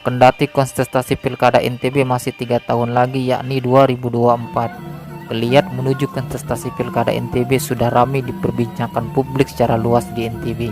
Kendati kontestasi Pilkada NTB masih 3 tahun lagi, yakni 2024, geliat menuju kontestasi Pilkada NTB sudah ramai diperbincangkan publik secara luas di NTB.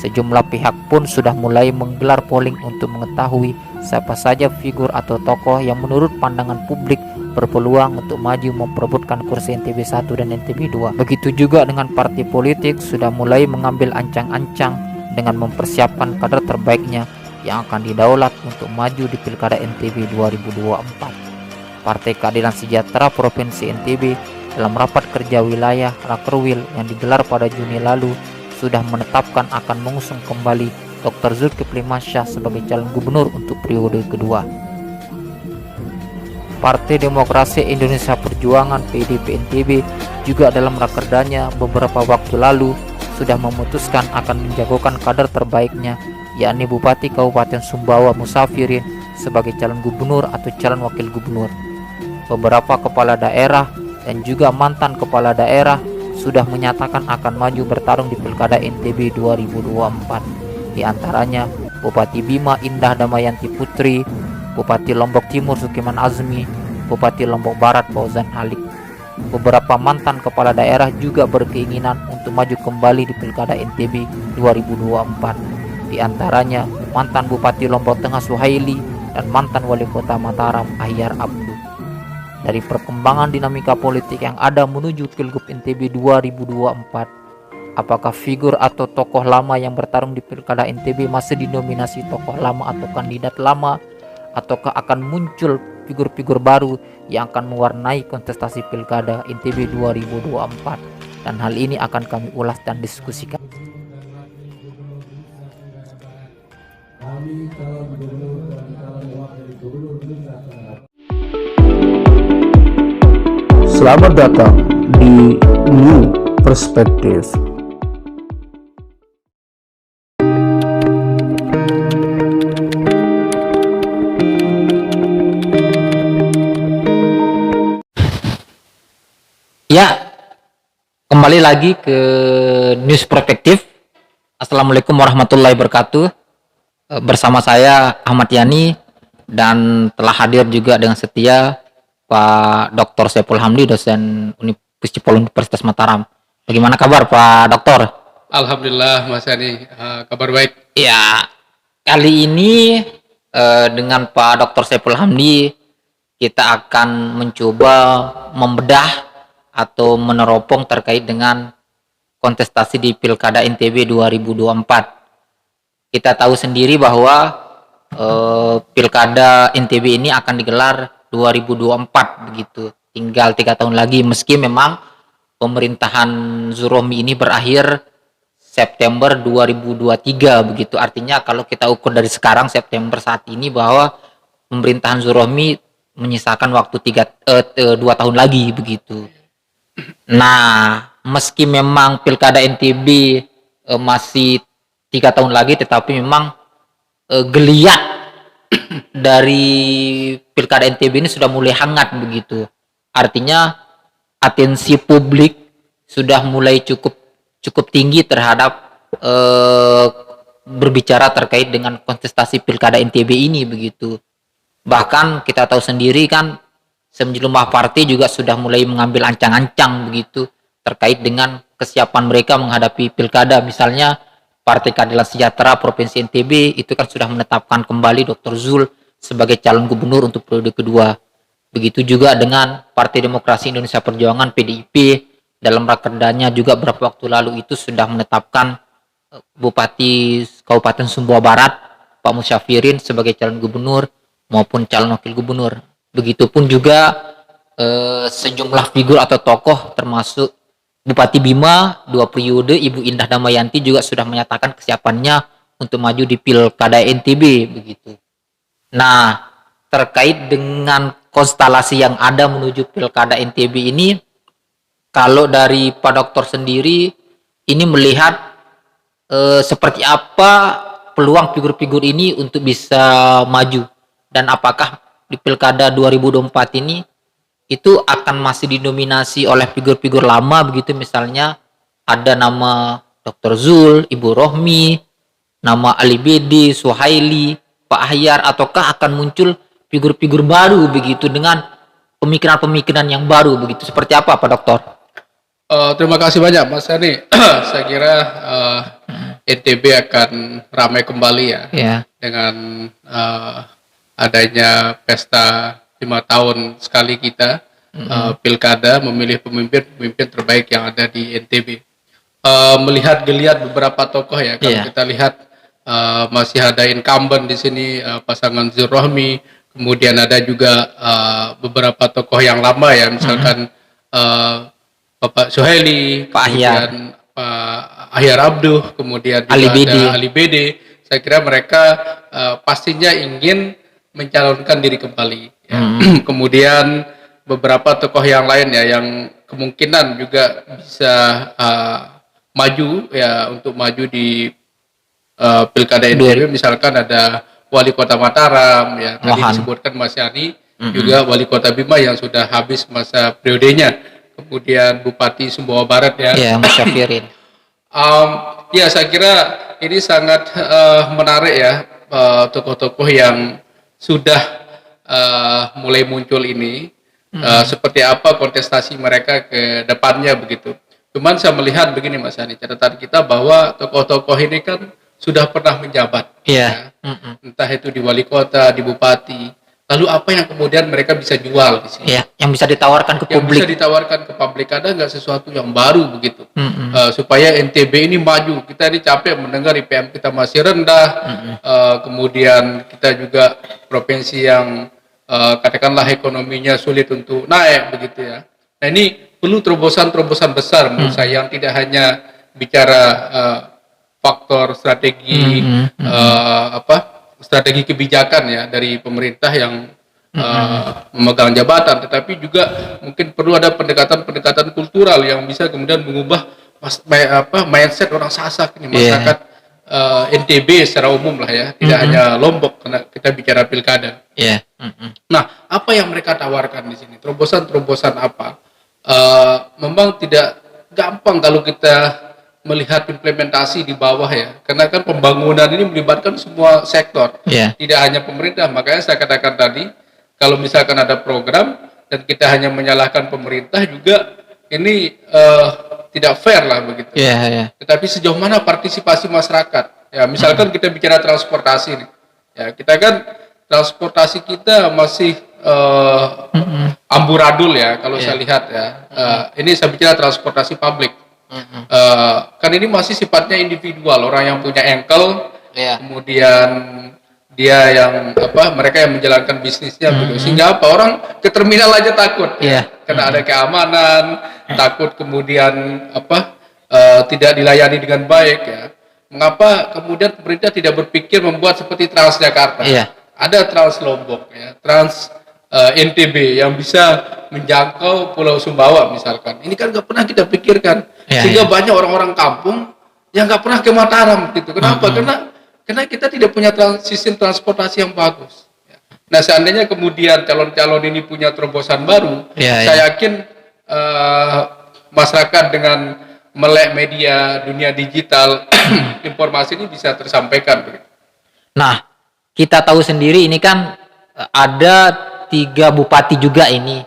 Sejumlah pihak pun sudah mulai menggelar polling untuk mengetahui siapa saja figur atau tokoh yang menurut pandangan publik berpeluang untuk maju memperebutkan kursi NTB 1 dan NTB 2. Begitu juga dengan partai politik sudah mulai mengambil ancang-ancang dengan mempersiapkan kader terbaiknya yang akan didaulat untuk maju di Pilkada NTB 2024. Partai Keadilan Sejahtera Provinsi NTB dalam rapat kerja wilayah Rakerwil yang digelar pada Juni lalu sudah menetapkan akan mengusung kembali Dr. Zulkifli Mansyah sebagai calon gubernur untuk periode kedua. Partai Demokrasi Indonesia Perjuangan PDIP NTB juga dalam rakerdanya beberapa waktu lalu sudah memutuskan akan menjagokan kader terbaiknya, yakni Bupati Kabupaten Sumbawa Musafirin sebagai calon gubernur atau calon wakil gubernur. Beberapa kepala daerah dan juga mantan kepala daerah sudah menyatakan akan maju bertarung di Pilkada NTB 2024. Di antaranya Bupati Bima Indah Damayanti Putri, Bupati Lombok Timur Sukiman Azmi, Bupati Lombok Barat Fauzan Halik. Beberapa mantan kepala daerah juga berkeinginan untuk maju kembali di Pilkada NTB 2024. Di antaranya mantan Bupati Lombok Tengah Suhaili dan mantan Wali Kota Mataram Ahyar Abdu. Dari perkembangan dinamika politik yang ada menuju Pilgub NTB 2024, apakah figur atau tokoh lama yang bertarung di Pilkada NTB masih didominasi tokoh lama atau kandidat lama, ataukah akan muncul figur-figur baru yang akan mewarnai kontestasi Pilkada NTB 2024? Dan hal ini akan kami ulas dan diskusikan. Selamat datang di New Perspective. Ya, kembali lagi ke News Perspective. Assalamualaikum warahmatullahi wabarakatuh. Bersama saya Ahmad Yani dan telah hadir juga dengan setia Pak Dr. Saiful Hamdi, dosen Universitas Mataram. Bagaimana kabar Pak Dokter? Alhamdulillah Mas Yani, kabar baik. Ya, kali ini dengan Pak Dr. Saiful Hamdi kita akan mencoba membedah atau meneropong terkait dengan kontestasi di Pilkada NTB 2024. Kita tahu sendiri bahwa Pilkada NTB ini akan digelar 2024 begitu. Tinggal 3 tahun lagi, meski memang pemerintahan Zurohmi ini berakhir September 2023 begitu. Artinya kalau kita ukur dari sekarang September saat ini bahwa pemerintahan Zurohmi menyisakan waktu 2 tahun lagi begitu. Nah, meski memang Pilkada NTB masih 3 tahun lagi, tetapi memang geliat dari Pilkada NTB ini sudah mulai hangat begitu. Artinya atensi publik sudah mulai cukup tinggi terhadap berbicara terkait dengan kontestasi Pilkada NTB ini begitu. Bahkan kita tahu sendiri kan sejumlah partai juga sudah mulai mengambil ancang-ancang begitu terkait dengan kesiapan mereka menghadapi Pilkada. Misalnya Partai Keadilan Sejahtera Provinsi NTB itu kan sudah menetapkan kembali Dr. Zul sebagai calon gubernur untuk periode kedua. Begitu juga dengan Partai Demokrasi Indonesia Perjuangan PDIP dalam rakerdanya juga beberapa waktu lalu itu sudah menetapkan Bupati Kabupaten Sumbawa Barat Pak Musyafirin sebagai calon gubernur maupun calon wakil gubernur. Begitupun juga sejumlah figur atau tokoh termasuk Bupati Bima 2 periode Ibu Indah Damayanti juga sudah menyatakan kesiapannya untuk maju di Pilkada NTB begitu. Nah, terkait dengan konstelasi yang ada menuju Pilkada NTB ini, kalau dari Pak Dokter sendiri ini melihat seperti apa peluang figur-figur ini untuk bisa maju, dan apakah di Pilkada 2024 ini itu akan masih didominasi oleh figur-figur lama begitu, misalnya ada nama Dr. Zul, Ibu Rohmi, nama Ali Bedi, Suhaili, Pak Pak Ahyar, ataukah akan muncul figur-figur baru begitu dengan pemikiran-pemikiran yang baru begitu? Seperti apa Pak Dokter? Terima kasih banyak Mas Yani. Saya kira NTB akan ramai kembali ya, Ya. dengan adanya pesta 5 tahun sekali kita pilkada memilih pemimpin terbaik yang ada di NTB. Melihat geliat beberapa tokoh ya, kalau Iya. kita lihat masih ada incumbent di sini, pasangan Zul Rohmi, kemudian ada juga beberapa tokoh yang lama ya, misalkan Bapak Suhaili, Pak Ahyar. kemudian Pak Ahyar Abduh, kemudian juga Ali Bedi. ada Ali Bedi. Saya kira mereka pastinya ingin mencalonkan diri kembali. Ya. Kemudian beberapa tokoh yang lain ya, yang kemungkinan juga bisa maju ya, untuk maju di pilkada NTB, misalkan ada wali kota Mataram ya, tadi Mohan. disebutkan Mas Yani, juga wali kota Bima yang sudah habis masa periodenya, kemudian Bupati Sumbawa Barat ya. Ya, Mas Syafirin. Ya saya kira ini sangat menarik ya, tokoh-tokoh yang sudah mulai muncul ini. Seperti apa kontestasi mereka ke depannya begitu. Cuman saya melihat begini Mas Yani, catatan kita bahwa tokoh-tokoh ini kan sudah pernah menjabat. Iya. Ya. Entah itu di wali kota, di bupati. Lalu apa yang kemudian mereka bisa jual di sini? Ya, yang bisa ditawarkan ke Yang publik. bisa ditawarkan ke publik, ada nggak sesuatu yang baru begitu, supaya NTB ini maju. Kita ini capek mendengar IPM kita masih rendah, kemudian kita juga provinsi yang katakanlah ekonominya sulit untuk naik begitu ya. Nah ini perlu terobosan-terobosan besar menurut saya, yang tidak hanya bicara faktor strategi strategi kebijakan ya dari pemerintah yang memegang jabatan, tetapi juga mungkin perlu ada pendekatan-pendekatan kultural yang bisa kemudian mengubah mindset orang Sasak ini, masyarakat NTB secara umum lah ya, tidak hanya Lombok karena kita bicara pilkada. Iya. Nah, apa yang mereka tawarkan di sini? Terobosan-terobosan apa? Memang tidak gampang kalau kita melihat implementasi di bawah ya, karena kan pembangunan ini melibatkan semua sektor, Iya. tidak hanya pemerintah. Makanya saya katakan tadi, kalau misalkan ada program dan kita hanya menyalahkan pemerintah juga, ini tidak fair lah begitu. Iya, iya. Tetapi sejauh mana partisipasi masyarakat? Ya, misalkan kita bicara transportasi nih, ya kita kan transportasi kita masih amburadul ya, kalau saya lihat ya. Ini saya bicara transportasi publik. Kan ini masih sifatnya individual, orang yang punya engkel, Iya. kemudian dia yang mereka yang menjalankan bisnisnya begitu. Sehingga orang ke terminal aja takut, Iya. karena ada keamanan, takut kemudian tidak dilayani dengan baik ya. Mengapa kemudian pemerintah tidak berpikir membuat seperti Transjakarta? Iya. Ada Trans Lombok ya, Trans NTB yang bisa menjangkau Pulau Sumbawa misalkan. Ini kan nggak pernah kita pikirkan, Iya, sehingga iya. banyak orang-orang kampung yang nggak pernah ke Mataram gitu. Kenapa? Karena kita tidak punya sistem transportasi yang bagus. Nah, seandainya kemudian calon-calon ini punya terobosan baru, Iya, saya yakin masyarakat dengan melek media dunia digital, informasi ini bisa tersampaikan. Nah, kita tahu sendiri ini kan ada 3 bupati juga ini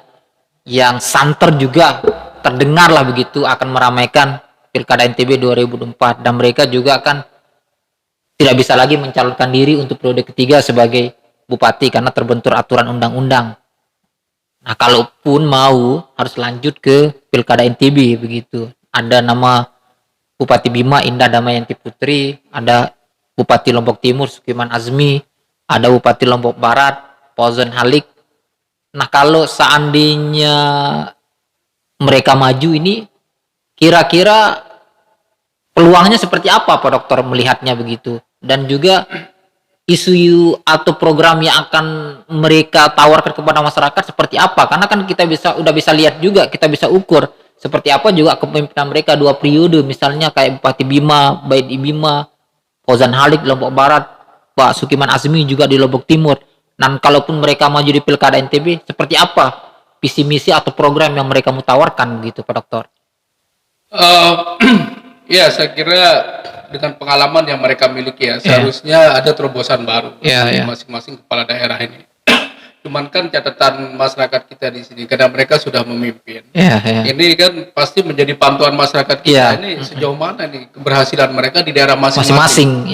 yang santer juga terdengar lah begitu akan meramaikan Pilkada NTB 2024, dan mereka juga kan tidak bisa lagi mencalonkan diri untuk periode ketiga sebagai bupati karena terbentur aturan undang-undang. Nah, kalaupun mau harus lanjut ke Pilkada NTB begitu. Ada nama Bupati Bima Indah Damayanti Putri, ada Bupati Lombok Timur Sukiman Azmi, ada Bupati Lombok Barat Fauzan Halik. Nah, kalau seandainya mereka maju ini, kira-kira peluangnya seperti apa Pak Dokter melihatnya begitu? Dan juga isu atau program yang akan mereka tawarkan kepada masyarakat seperti apa? Karena kan kita udah bisa lihat juga, kita bisa ukur seperti apa juga kepemimpinan mereka 2 periode, misalnya kayak Bupati Bima, Baid Bima, Fauzan Halik di Lombok Barat, Pak Sukiman Azmi juga di Lombok Timur. Dan kalaupun mereka maju di Pilkada NTB, seperti apa visi misi atau program yang mereka mau tawarkan begitu Pak Dokter? Ya, saya kira dengan pengalaman yang mereka miliki ya, seharusnya ada terobosan baru di masing-masing kepala daerah ini. Cuman kan catatan masyarakat kita di sini karena mereka sudah memimpin. Ini kan pasti menjadi pantauan masyarakat kita ini sejauh mana nih keberhasilan mereka di daerah masing-masing.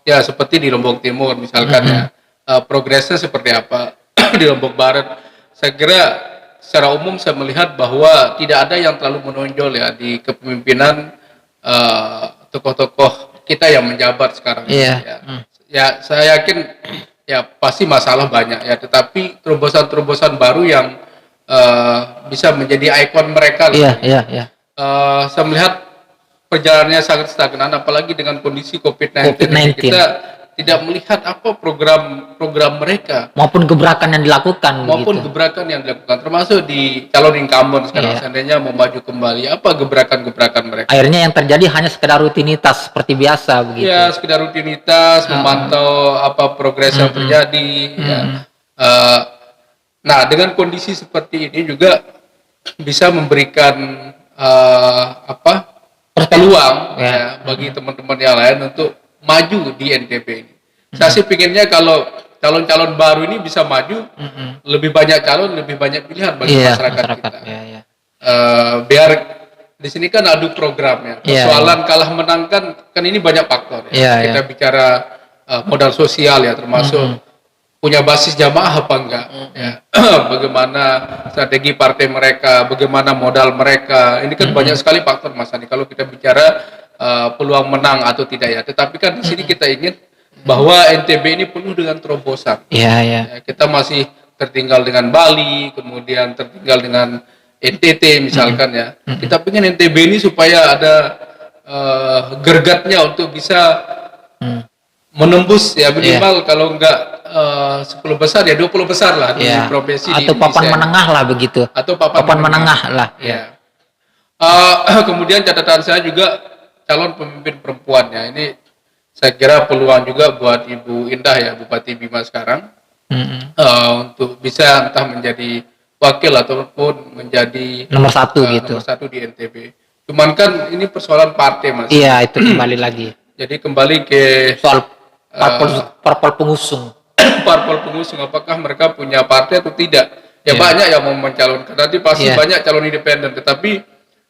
Ya seperti di Lombok Timur misalkan ya, progresnya seperti apa di Lombok Barat. Saya kira secara umum saya melihat bahwa tidak ada yang terlalu menonjol ya di kepemimpinan tokoh-tokoh kita yang menjabat sekarang. Ya saya yakin ya pasti masalah banyak ya, tetapi terobosan-terobosan baru yang bisa menjadi ikon mereka. Saya melihat perjalanannya sangat stagnan, apalagi dengan kondisi COVID-19. Kita tidak melihat apa program mereka maupun gebrakan yang dilakukan, termasuk di calon incumbent sekarang. Seandainya mau maju kembali, apa gebrakan-gebrakan mereka? Akhirnya yang terjadi hanya sekedar rutinitas seperti biasa begitu. Ya, sekedar rutinitas, memantau apa progres yang terjadi. Nah, dengan kondisi seperti ini juga bisa memberikan peluang ya bagi teman-teman yang lain untuk maju di NTB ini. Saya sih pinginnya kalau calon-calon baru ini bisa maju, lebih banyak calon, lebih banyak pilihan bagi masyarakat kita. Biar di sini kan adu program ya. Persoalan kalah menang kan ini banyak faktor ya. Kita bicara modal sosial ya, termasuk punya basis jamaah apa enggak ya. Bagaimana strategi partai mereka, bagaimana modal mereka. Ini kan banyak sekali faktor Mas Andi kalau kita bicara peluang menang atau tidak ya. Tetapi kan di sini kita ingin bahwa NTB ini penuh dengan terobosan. Ya, kita masih tertinggal dengan Bali, kemudian tertinggal dengan NTT misalkan ya. Kita pengen NTB ini supaya ada gergatnya untuk bisa menembus ya minimal kalau enggak 10 besar ya 20 besar lah di provinsi atau papan menengah lah begitu. Atau papan menengah lah. Kemudian catatan saya juga calon pemimpin perempuan ya. Ini saya kira peluang juga buat Ibu Indah ya, Bupati Bima sekarang, untuk bisa entah menjadi wakil ataupun menjadi nomor satu gitu. Nomor satu di NTB. Cuman kan ini persoalan partai Mas. Iya, itu kembali lagi. Jadi kembali ke soal parpol pengusung. Parpol pengusung, apakah mereka punya partai atau tidak? Ya banyak yang mau mencalonkan. Nanti pasti banyak calon independen, tetapi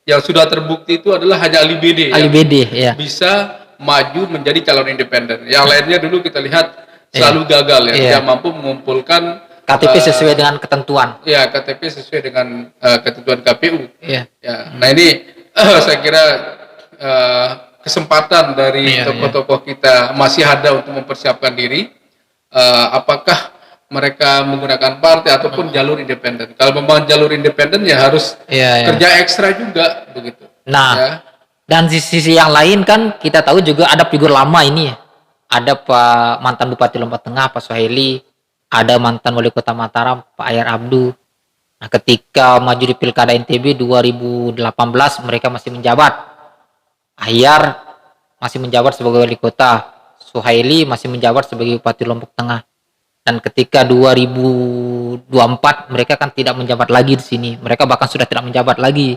yang sudah terbukti itu adalah hanya Ali BD yang bisa maju menjadi calon independen. Yang lainnya dulu kita lihat selalu gagal ya, tidak mampu mengumpulkan KTP sesuai dengan ketentuan. Ya, KTP sesuai dengan ketentuan KPU. Nah ini saya kira kesempatan dari tokoh-tokoh kita masih ada untuk mempersiapkan diri. Apakah mereka menggunakan partai ataupun jalur independen? Kalau memang jalur independen ya harus kerja ekstra juga begitu. Nah, dan di sisi yang lain kan kita tahu juga ada figur lama ini. Ada Pak mantan Bupati Lombok Tengah Pak Suhaili, ada mantan Wali Kota Mataram Pak Ahyar Abdu. Nah, ketika maju di Pilkada NTB 2018 mereka masih menjabat. Ahyar masih menjabat sebagai Wali Kota, Suhaili masih menjabat sebagai Bupati Lombok Tengah. Dan ketika 2024 mereka kan tidak menjabat lagi di sini. Mereka bahkan sudah tidak menjabat lagi.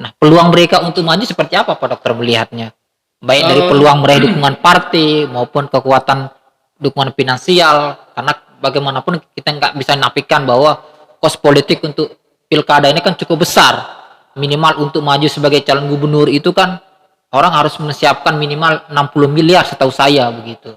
Nah, peluang mereka untuk maju seperti apa Pak Dokter melihatnya? Baik dari peluang meraih dukungan partai maupun kekuatan dukungan finansial. Karena bagaimanapun kita nggak bisa nafikan bahwa kos politik untuk pilkada ini kan cukup besar. Minimal untuk maju sebagai calon gubernur itu kan orang harus menyiapkan minimal 60 miliar setahu saya begitu.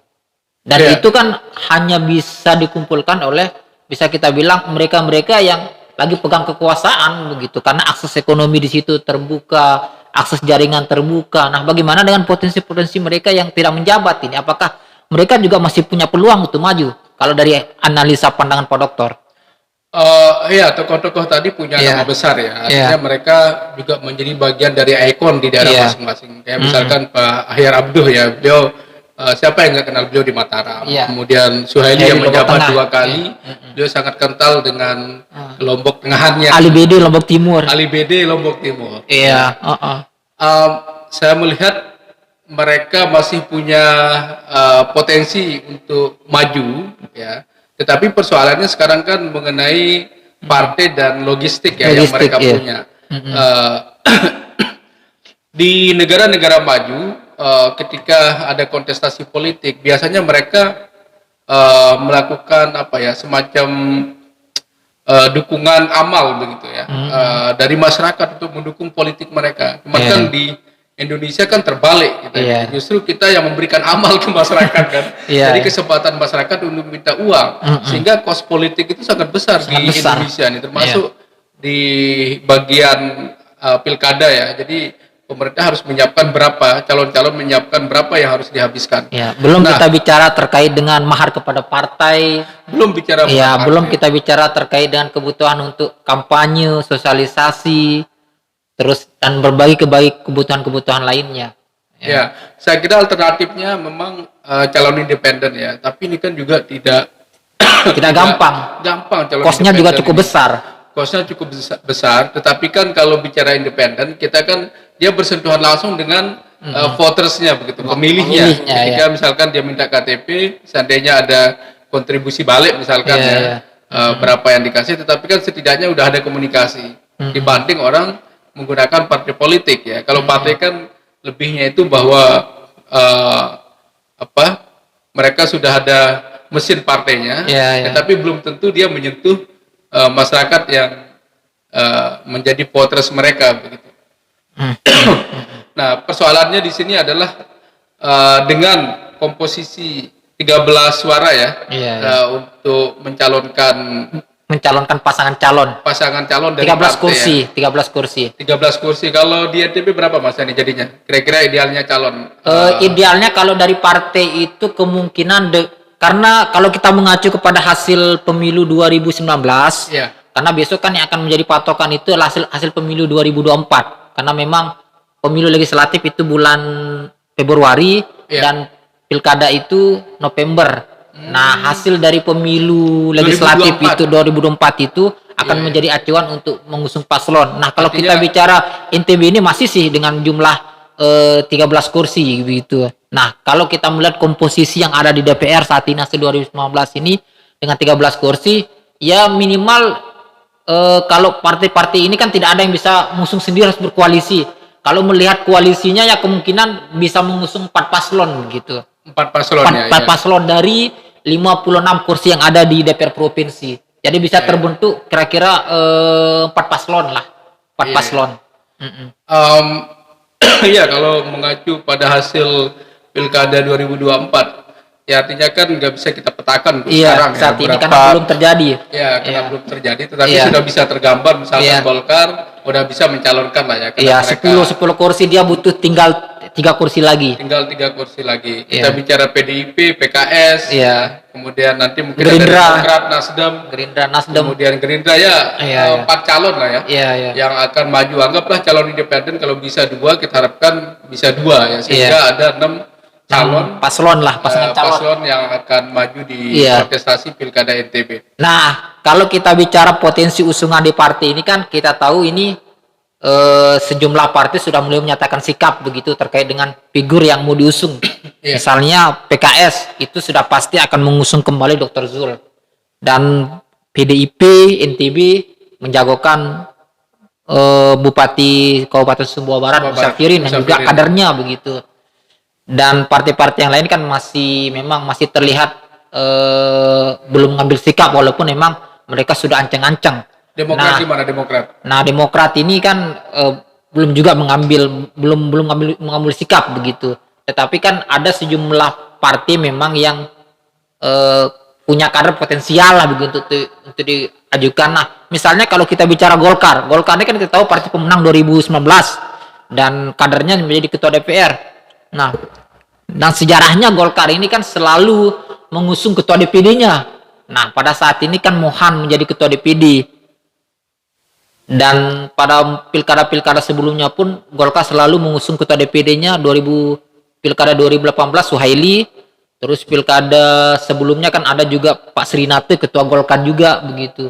Dan itu kan hanya bisa dikumpulkan oleh, bisa kita bilang mereka-mereka yang lagi pegang kekuasaan begitu, karena akses ekonomi di situ terbuka, akses jaringan terbuka. Nah, bagaimana dengan potensi-potensi mereka yang tidak menjabat ini? Apakah mereka juga masih punya peluang untuk maju? Kalau dari analisa pandangan Pak Dokter. Ya, tokoh-tokoh tadi punya nama besar ya. Artinya mereka juga menjadi bagian dari ikon di daerah masing-masing. Kayak misalkan Pak Ahyar Abdu ya, beliau siapa yang nggak kenal beliau di Mataram. Kemudian Suhaili yang menjabat 2 kali, beliau sangat kental dengan Lombok Tengahannya. Ali BD Lombok Timur. Ali BD Lombok Timur. Saya melihat mereka masih punya potensi untuk maju ya. Tetapi persoalannya sekarang kan mengenai partai dan logistik ya yang mereka punya. Di negara-negara maju, ketika ada kontestasi politik, biasanya mereka melakukan apa ya, semacam dukungan amal begitu ya, dari masyarakat untuk mendukung politik mereka. Cuman kan di Indonesia kan terbalik gitu. Justru kita yang memberikan amal ke masyarakat kan. Jadi kesempatan masyarakat untuk minta uang, sehingga kos politik itu sangat besar di Indonesia nih, termasuk di bagian pilkada ya. Jadi pemerintah harus menyiapkan berapa, calon-calon menyiapkan berapa yang harus dihabiskan. Ya, belum kita bicara terkait dengan mahar kepada partai. Belum bicara. Ya, belum kita bicara terkait dengan kebutuhan untuk kampanye, sosialisasi, terus dan berbagai kebutuhan-kebutuhan lainnya. Ya, saya kira alternatifnya memang calon independen ya. Tapi ini kan juga tidak gampang. Calon kosnya juga cukup besar. Kosnya cukup besar, tetapi kan kalau bicara independen, kita kan dia bersentuhan langsung dengan votersnya begitu, pemilihnya. Ketika misalkan dia minta KTP, seandainya ada kontribusi balik misalkan berapa yang dikasih, tetapi kan setidaknya udah ada komunikasi dibanding orang menggunakan partai politik ya. Kalau partai kan lebihnya itu bahwa mereka sudah ada mesin partainya, tetapi belum tentu dia menyentuh masyarakat yang menjadi voters mereka begitu. Nah, persoalannya di sini adalah dengan komposisi 13 suara ya, untuk mencalonkan pasangan calon dari 13 kursi, ya. 13 kursi. Kalau di NTB berapa Mas ini jadinya? Kira-kira idealnya calon? Idealnya kalau dari partai itu kemungkinan karena kalau kita mengacu kepada hasil pemilu 2019, karena besok kan yang akan menjadi patokan itu hasil pemilu 2024. Karena memang pemilu legislatif itu bulan Februari dan pilkada itu November. Nah, hasil dari pemilu legislatif 2024 itu akan menjadi acuan untuk mengusung paslon. Nah, kalau kita bicara NTB ini masih sih dengan jumlah 13 kursi gitu. Nah, kalau kita melihat komposisi yang ada di DPR saat ini hasil 2019 ini dengan 13 kursi, ya minimal kalau partai-partai ini kan tidak ada yang bisa mengusung sendiri, harus berkoalisi. Kalau melihat koalisinya ya kemungkinan bisa mengusung 4 paslon gitu. 4 paslon 4 paslon dari 56 kursi yang ada di DPR provinsi. Jadi bisa terbentuk kira-kira 4 paslon lah. 4 paslon. Iya, kalau mengacu pada hasil Pilkada 2024, ya artinya kan nggak bisa kita petakan sekarang saat ini karena belum terjadi. Ya, karena belum terjadi, tetapi sudah bisa tergambar misalkan Golkar udah bisa mencalonkan lah ya. Iya, 10 kursi dia butuh tinggal 3 kursi lagi. Tinggal 3 kursi lagi. Kita bicara PDIP, PKS, kemudian nanti mungkin Gerindra, ada Demokrat, Nasdem, kemudian Gerindra 4 calon lah ya, yang akan maju. Anggaplah calon independen kalau bisa 2, kita harapkan bisa 2 ya, sehingga ada 6 calon paslon yang akan maju di kontestasi Pilkada NTB. Nah, kalau kita bicara potensi usungan di partai ini kan kita tahu ini sejumlah partai sudah mulai menyatakan sikap begitu terkait dengan figur yang mau diusung. Misalnya PKS itu sudah pasti akan mengusung kembali Dr. Zul, dan PDIP NTB menjagokan Bupati Kabupaten Sumbawa Barat Musyafirin dan juga kadernya begitu. Dan partai-partai yang lain kan masih terlihat belum mengambil sikap, walaupun memang mereka sudah ancang-ancang. Demokrat gimana Demokrat? Nah, Demokrat ini kan belum mengambil sikap begitu. Tetapi kan ada sejumlah partai memang yang punya kader potensial lah begitu untuk diajukan. Nah, misalnya kalau kita bicara Golkar ini kan kita tahu partai pemenang 2019 dan kadernya menjadi ketua DPR. Nah, dan sejarahnya Golkar ini kan selalu mengusung ketua DPD-nya. Nah, pada saat ini kan Mohan menjadi ketua DPD. Dan pada pilkada-pilkada sebelumnya pun Golkar selalu mengusung ketua DPD-nya. Pilkada 2018 Suhaili, terus pilkada sebelumnya kan ada juga Pak Srinate ketua Golkar juga begitu.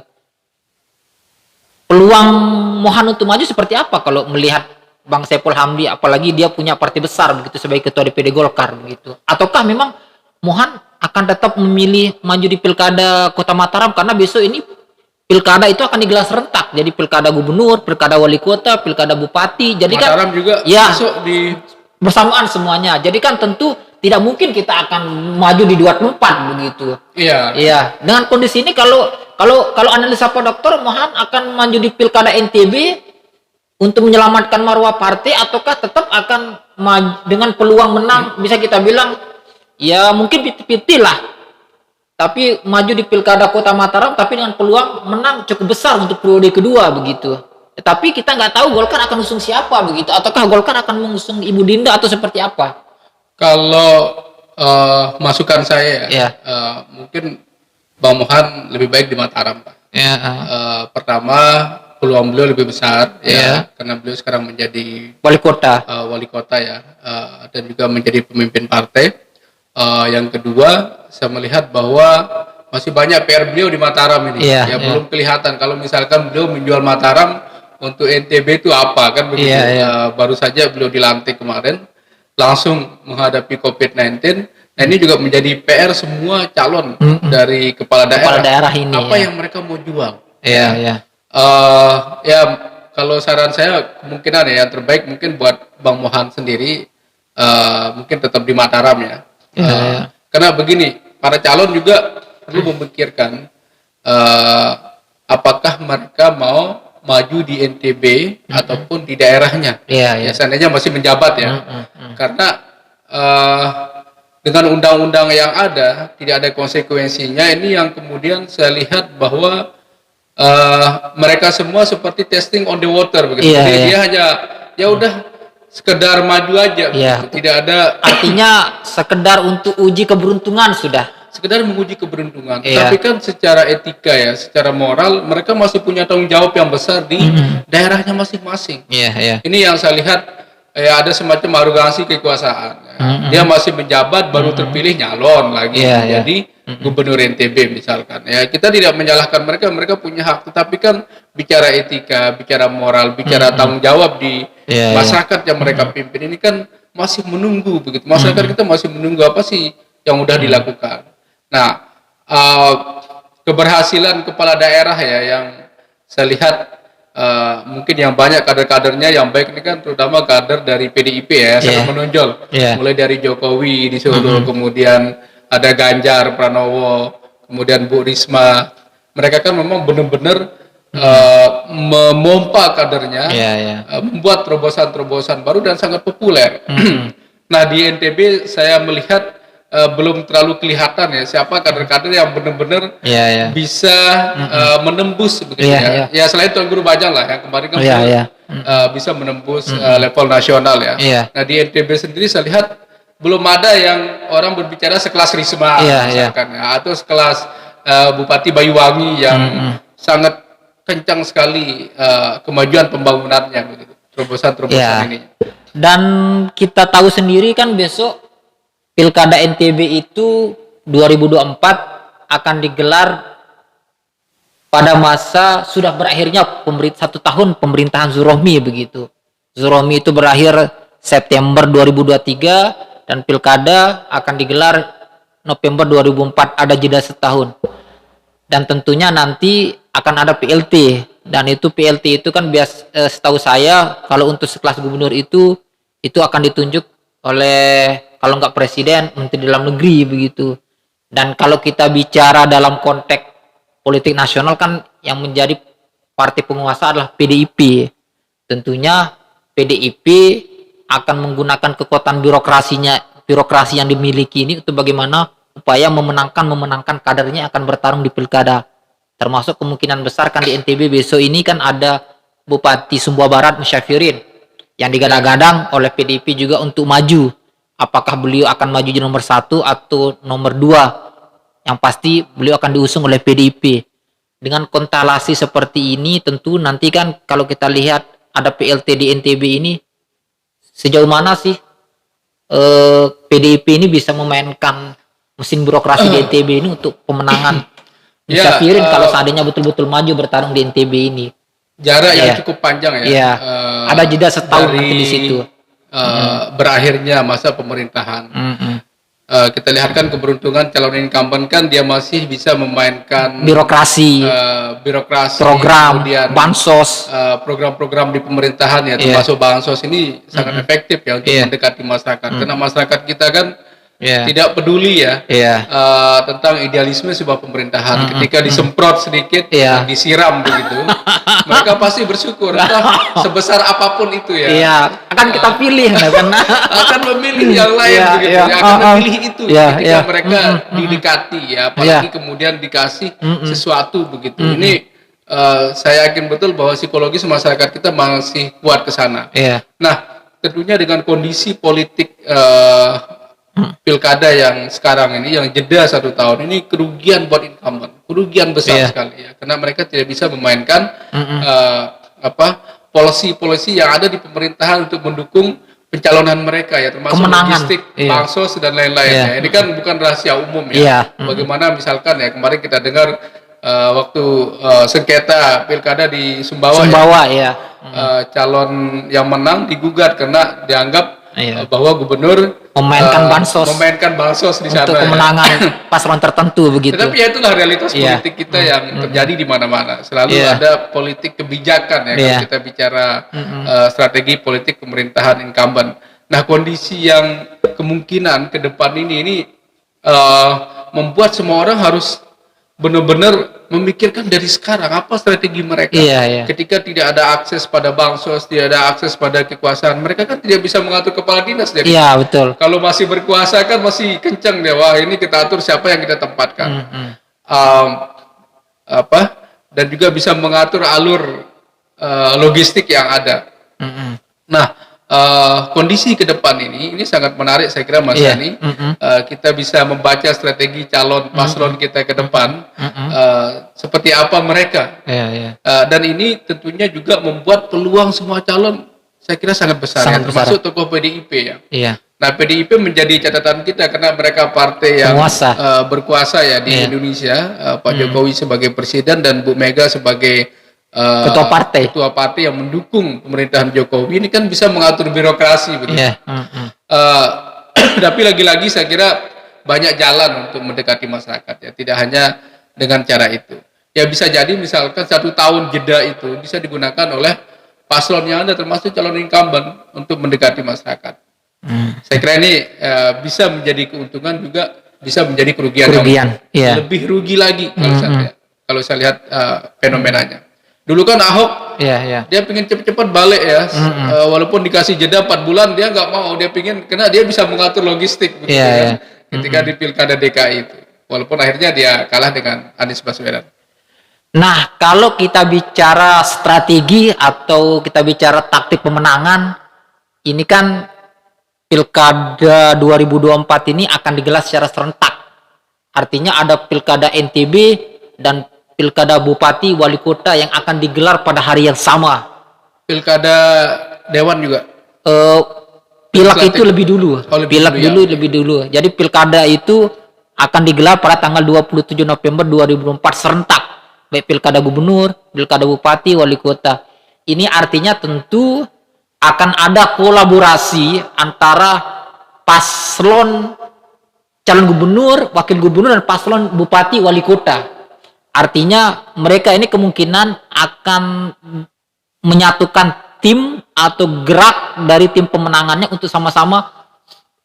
Peluang Mohan untuk maju seperti apa kalau melihat Bang Saiful Hamdi, apalagi dia punya partai besar begitu sebagai ketua DPD Golkar begitu? Ataukah memang Mohan akan tetap memilih maju di pilkada Kota Mataram karena besok ini pilkada itu akan digelar serentak. Jadi pilkada gubernur, pilkada wali kota, pilkada bupati. Jadi Mataram kan juga ya masuk di bersamaan semuanya. Jadi kan tentu tidak mungkin kita akan maju di 24 begitu. iya. Iya, dengan kondisi ini kalau analisa Pak Dokter, Mohan akan maju di pilkada NTB untuk menyelamatkan marwah partai, ataukah tetap akan dengan peluang menang, bisa kita bilang ya mungkin 50-50 lah, tapi maju di pilkada kota Mataram tapi dengan peluang menang cukup besar untuk periode kedua begitu. Tapi kita nggak tahu Golkar akan usung siapa begitu, ataukah Golkar akan mengusung Ibu Dinda atau seperti apa? Kalau masukan saya Ya. mungkin Bang Mohan lebih baik di Mataram, Pak. Ya, Pertama, peluang beliau lebih besar Ya. ya, karena beliau sekarang menjadi wali kota. wali kota ya, dan juga menjadi pemimpin partai. Yang kedua, saya melihat bahwa masih banyak PR beliau di Mataram ini, Iya, iya. belum kelihatan. Kalau misalkan beliau menjual Mataram untuk NTB itu apa kan begitu? Iya, iya. Baru saja beliau dilantik kemarin, langsung menghadapi COVID-19. Nah, ini juga menjadi PR semua calon dari kepala daerah. ini, Apa ya. yang mereka mau jual? Iya, iya. Ya, kalau saran saya kemungkinan ya yang terbaik mungkin buat Bang Mohan sendiri mungkin tetap di Mataram ya. Iya. Karena begini, para calon juga perlu memikirkan apakah mereka mau maju di NTB ataupun di daerahnya. Iya, iya. Ya, seandainya masih menjabat ya. Karena dengan undang-undang yang ada tidak ada konsekuensinya. Ini yang kemudian saya lihat bahwa mereka semua seperti testing on the water begitu. Iya, Jadi iya. dia hanya ya udah sekedar maju aja, Iya. begitu. Tidak ada Artinya sekedar untuk uji keberuntungan sudah. sekedar menguji keberuntungan. Iya. Tapi kan secara etika ya, secara moral mereka masih punya tanggung jawab yang besar di daerahnya masing-masing. Iya, iya. Ini yang saya lihat ada semacam arogansi kekuasaan. Dia masih menjabat baru terpilih nyalon lagi Iya, iya. menjadi gubernur NTB misalkan. Ya, kita tidak menyalahkan mereka punya hak, tetapi kan bicara etika, bicara moral, bicara tanggung jawab di Iya, iya. masyarakat yang mereka pimpin ini kan masih menunggu begitu. Masyarakat kita masih menunggu apa sih yang udah dilakukan. Nah, keberhasilan kepala daerah ya yang saya lihat mungkin yang banyak kader-kadernya yang baik ini kan terutama kader dari PDIP ya, sangat menonjol. Yeah. Mulai dari Jokowi di Solo, kemudian ada Ganjar Pranowo, kemudian Bu Risma. Mereka kan memang benar-benar memompa kadernya, membuat terobosan-terobosan baru dan sangat populer. Nah, di NTB saya melihat belum terlalu kelihatan ya siapa kader-kader yang benar-benar bisa menembus begitu ya. Ya selain Tuan Guru Bajang lah yang kemarin kan bisa menembus level nasional ya. Nah, di NTB sendiri saya lihat belum ada yang orang berbicara sekelas Risma misalkan ya, atau sekelas Bupati Banyuwangi yang sangat kencang sekali kemajuan pembangunannya begitu. Terobosan-terobosan ini. Dan kita tahu sendiri kan besok Pilkada NTB itu 2024 akan digelar pada masa sudah berakhirnya 1 tahun pemerintahan Zurohmi begitu. Zurohmi itu berakhir September 2023 dan pilkada akan digelar November 2004, ada jeda setahun. Dan tentunya nanti akan ada PLT, dan itu PLT itu kan setahu saya kalau untuk sekelas gubernur itu akan ditunjuk oleh kalau nggak presiden, menteri dalam negeri begitu. Dan kalau kita bicara dalam konteks politik nasional kan yang menjadi partai penguasa adalah PDIP. Tentunya PDIP akan menggunakan kekuatan birokrasi yang dimiliki ini untuk bagaimana upaya memenangkan kadernya akan bertarung di pilkada. Termasuk kemungkinan besar kan di NTB besok ini kan ada Bupati Sumbawa Barat Musyafirin yang digadang-gadang oleh PDIP juga untuk maju. Apakah beliau akan maju di nomor 1 atau nomor 2? Yang pasti beliau akan diusung oleh PDIP. Dengan konstelasi seperti ini tentu nanti kan kalau kita lihat ada PLT di NTB ini, sejauh mana sih PDIP ini bisa memainkan mesin birokrasi di NTB ini untuk pemenangan Musyafirin kalau seandainya betul-betul maju bertarung di NTB ini. Jarak yang cukup panjang ya. Ada jeda setahun nanti di situ. Berakhirnya masa pemerintahan. kita lihat kan keberuntungan calon incumbent kan dia masih bisa memainkan Birokrasi, birokrasi, program, kemudian bansos. program-program di pemerintahan ya, termasuk bansos ini sangat efektif ya untuk mendekati masyarakat. Karena masyarakat kita kan tidak peduli ya tentang idealisme sebuah pemerintahan. Ketika disemprot sedikit, disiram begitu, mereka pasti bersyukur. Entah sebesar apapun itu ya. Akan kita pilih, karena akan memilih yang lain begitu, akan memilih itu ketika mereka didekati ya, apalagi kemudian dikasih sesuatu begitu. Ini saya yakin betul bahwa psikologis masyarakat kita masih kuat ke sana. Nah, tentunya dengan kondisi politik pilkada yang sekarang ini, yang jeda 1 tahun ini, kerugian buat incumbent, kerugian besar sekali ya, karena mereka tidak bisa memainkan polisi yang ada di pemerintahan untuk mendukung pencalonan mereka ya, termasuk logistik, bansos dan lain-lain ya. Ini kan bukan rahasia umum ya. Bagaimana misalkan ya, kemarin kita dengar waktu sengketa pilkada di Sumbawa calon yang menang digugat karena dianggap bahwa gubernur memainkan bansos di sana untuk kemenangan paslon tertentu begitu. Tetapi ya itulah realitas politik kita yang terjadi di mana-mana. Selalu ada politik kebijakan ya kalau kita bicara strategi politik pemerintahan incumbent. Nah, kondisi yang kemungkinan ke depan ini membuat semua orang harus benar-benar memikirkan dari sekarang apa strategi mereka. Ketika tidak ada akses pada bansos, tidak ada akses pada kekuasaan, mereka kan tidak bisa mengatur kepala dinas. Jadi betul. Kalau masih berkuasa kan masih kencang dia, wah ini kita atur siapa yang kita tempatkan. Dan juga bisa mengatur alur logistik yang ada. Nah, kondisi ke depan ini sangat menarik saya kira Mas Yani. Kita bisa membaca strategi calon paslon kita ke depan, seperti apa mereka. Dan ini tentunya juga membuat peluang semua calon saya kira sangat besar, termasuk tokoh PDIP ya. Nah, PDIP menjadi catatan kita karena mereka partai yang berkuasa ya di Indonesia. Pak Jokowi sebagai presiden dan Bu Mega sebagai ketua partai yang mendukung pemerintahan Jokowi ini kan bisa mengatur birokrasi begitu. Tapi lagi-lagi saya kira banyak jalan untuk mendekati masyarakat ya, tidak hanya dengan cara itu. Ya bisa jadi misalkan 1 tahun jeda itu bisa digunakan oleh paslon yang ada termasuk calon incumbent untuk mendekati masyarakat. Saya kira ini bisa menjadi keuntungan juga bisa menjadi kerugian. Lebih rugi lagi kalau saya lihat fenomenanya. Dulu kan Ahok, dia pengen cepat-cepat balik ya, walaupun dikasih jeda 4 bulan dia nggak mau, dia pengen karena dia bisa mengatur logistik, ketika di pilkada DKI itu, walaupun akhirnya dia kalah dengan Anies Baswedan. Nah, kalau kita bicara strategi atau kita bicara taktik pemenangan, ini kan pilkada 2024 ini akan digelar secara serentak. Artinya ada pilkada NTB dan pilkada bupati wali kota yang akan digelar pada hari yang sama. Pilkada dewan juga. Pilek itu lebih dulu. Lebih dulu. Jadi pilkada itu akan digelar pada tanggal 27 November 2024 serentak. Baik pilkada gubernur, pilkada bupati, wali kota. Ini artinya tentu akan ada kolaborasi antara paslon calon gubernur, wakil gubernur dan paslon bupati, wali kota. Artinya mereka ini kemungkinan akan menyatukan tim atau gerak dari tim pemenangannya untuk sama-sama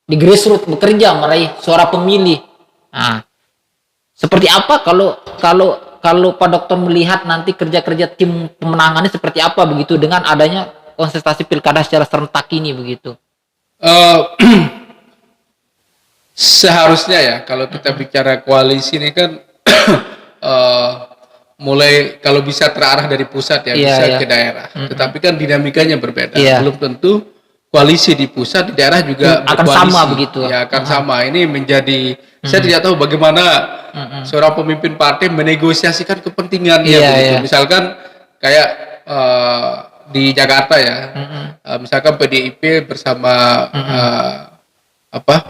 di grassroots bekerja meraih suara pemilih. Nah, seperti apa kalau Pak Dokter melihat nanti kerja-kerja tim pemenangannya seperti apa begitu dengan adanya kontestasi pilkada secara serentak ini begitu? Seharusnya ya kalau kita bicara koalisi ini kan mulai kalau bisa terarah dari pusat ya, bisa ke daerah. Tetapi kan dinamikanya berbeda. Belum tentu koalisi di pusat, di daerah juga akan sama begitu. Ya akan sama. Ini menjadi saya tidak tahu bagaimana seorang pemimpin partai menegosiasikan kepentingannya begitu. Misalkan kayak di Jakarta ya, misalkan PDIP bersama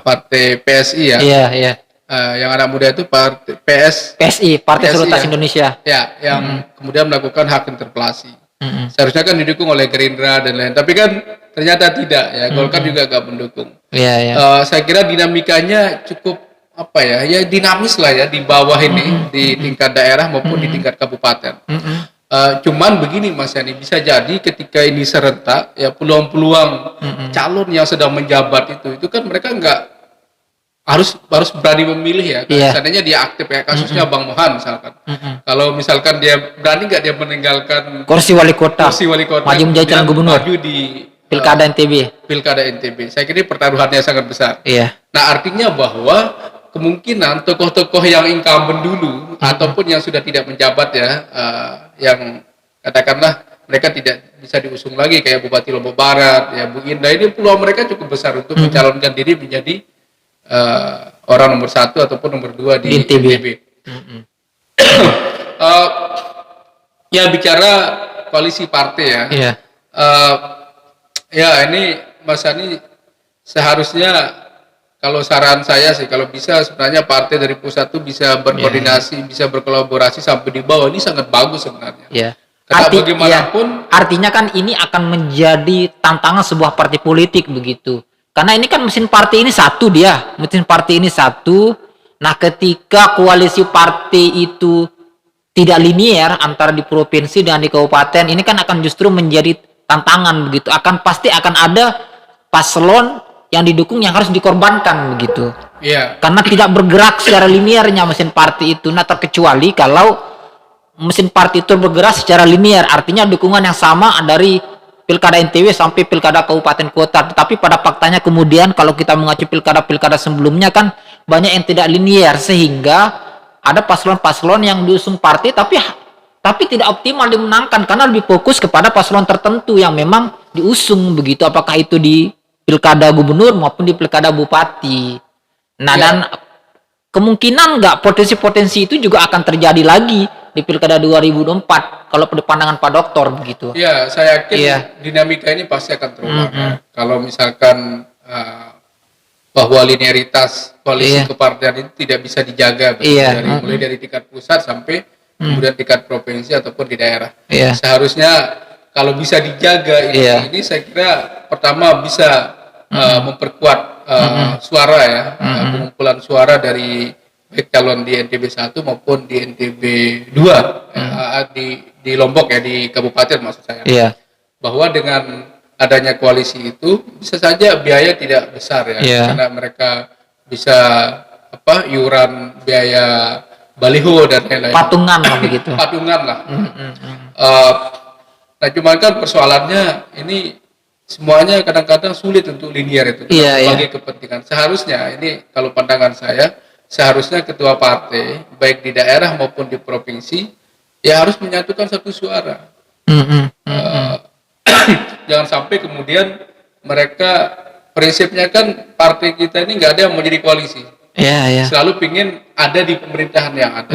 partai PSI ya. Yang anak muda itu PSI, Partai Solidaritas Indonesia. Ya, yang kemudian melakukan hak interpelasi. Seharusnya kan didukung oleh Gerindra dan lain. Tapi kan ternyata tidak ya. Golkar juga gak mendukung. Saya kira dinamikanya cukup apa ya? Ya dinamis lah ya di bawah ini di tingkat daerah maupun di tingkat kabupaten. Cuman begini Mas Yani, bisa jadi ketika ini serentak ya peluang-peluang calon yang sedang menjabat itu kan mereka nggak harus berani memilih ya. Seandainya dia aktif ya, kasusnya Bang Mohan misalkan. Kalau misalkan dia berani nggak dia meninggalkan kursi wali kota, maju menjadi calon gubernur, maju di pilkada NTB. Saya kira pertaruhannya sangat besar. Nah artinya bahwa kemungkinan tokoh-tokoh yang incumbent dulu ataupun yang sudah tidak menjabat ya, yang katakanlah mereka tidak bisa diusung lagi kayak Bupati Lombok Barat ya, Bu Indah, ini peluang mereka cukup besar untuk mencalonkan diri menjadi orang nomor 1 ataupun nomor 2 di NTB. Ya bicara koalisi partai ya. Ya ini Mas Ani, seharusnya kalau saran saya sih kalau bisa sebenarnya partai dari pusat itu bisa berkoordinasi, bisa berkolaborasi sampai di bawah, ini sangat bagus sebenarnya. Karena bagaimanapun artinya kan ini akan menjadi tantangan sebuah partai politik begitu. Karena ini kan mesin partai ini satu mesin partai ini satu. Nah, ketika koalisi partai itu tidak linear antara di provinsi dan di kabupaten, ini kan akan justru menjadi tantangan begitu. Pasti akan ada paslon yang didukung yang harus dikorbankan begitu. Karena tidak bergerak secara linearnya mesin partai itu. Nah, terkecuali kalau mesin partai itu bergerak secara linear, artinya dukungan yang sama dari pilkada NTB sampai pilkada kabupaten kota. Tetapi pada faktanya kemudian kalau kita mengacu pilkada sebelumnya kan banyak yang tidak linear, sehingga ada paslon-paslon yang diusung partai tapi tidak optimal dimenangkan karena lebih fokus kepada paslon tertentu yang memang diusung begitu, apakah itu di pilkada gubernur maupun di pilkada bupati. Nah, dan kemungkinan nggak potensi-potensi itu juga akan terjadi lagi di pilkada 2024 kalau pandangan Pak Doktor begitu. Ya, saya yakin dinamika ini pasti akan terulang. Kalau misalkan bahwa linearitas koalisi kepartean itu tidak bisa dijaga mulai dari tingkat pusat sampai kemudian tingkat provinsi ataupun di daerah. Seharusnya kalau bisa dijaga ini saya kira pertama bisa memperkuat suara ya, pengumpulan suara dari baik calon di NTB 1 maupun di NTB 2 di Lombok ya, di kabupaten maksud saya. Bahwa dengan adanya koalisi itu bisa saja biaya tidak besar ya, karena mereka bisa iuran biaya baliho dan lain-lain. Patungan lah begitu. Patungan lah. Nah cuman kan persoalannya ini semuanya kadang-kadang sulit untuk linear itu bagi kepentingan. Seharusnya ini kalau pandangan saya, seharusnya ketua partai baik di daerah maupun di provinsi ya harus menyatukan satu suara. Jangan sampai kemudian mereka prinsipnya kan partai kita ini nggak ada yang mau jadi koalisi. Selalu pingin ada di pemerintahan yang ada.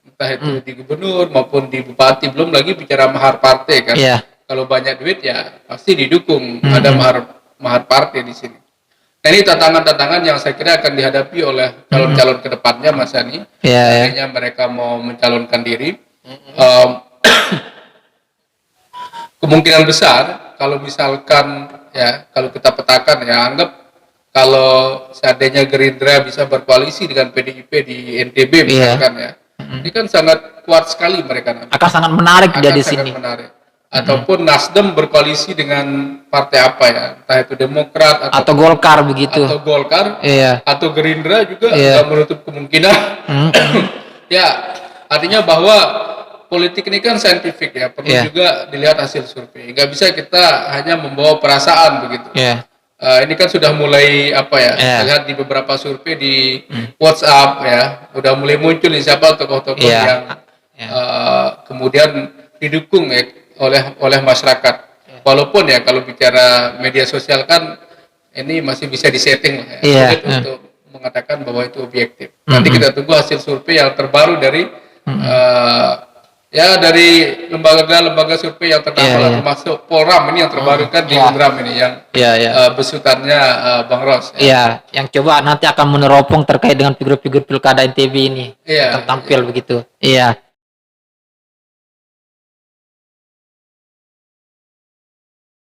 Entah itu di gubernur maupun di bupati, belum lagi bicara mahar partai kan. Kalau banyak duit ya pasti didukung, ada mahar partai di sini. Nah ini tantangan-tantangan yang saya kira akan dihadapi oleh calon-calon kedepannya Mas Yani. Akhirnya mereka mau mencalonkan diri. Kemungkinan besar kalau misalkan ya, kalau kita petakan ya, anggap kalau seandainya Gerindra bisa berkoalisi dengan PDIP di NTB misalkan ya, ini kan sangat kuat sekali mereka nanti. Akan sangat menarik dia di sini. Ataupun Nasdem berkoalisi dengan partai apa ya, entah itu Demokrat atau Golkar begitu. Atau Golkar, atau Gerindra juga nggak menutup kemungkinan. Ya, artinya bahwa politik ini kan saintifik ya, perlu juga dilihat hasil survei. Nggak bisa kita hanya membawa perasaan begitu. Ini kan sudah mulai kita lihat di beberapa survei di WhatsApp ya, udah mulai muncul nih siapa tokoh-tokoh yang kemudian didukung ya oleh masyarakat. Walaupun ya kalau bicara media sosial kan ini masih bisa disetting lah ya, sulit untuk mengatakan bahwa itu objektif. Nanti kita tunggu hasil survei yang terbaru dari dari lembaga survei yang ternama termasuk Polram ini yang terbaru kan di Undram ini yang besutannya Bang Ros. Yang coba nanti akan meneropong terkait dengan figur-figur pilkada NTB ini akan tampil begitu.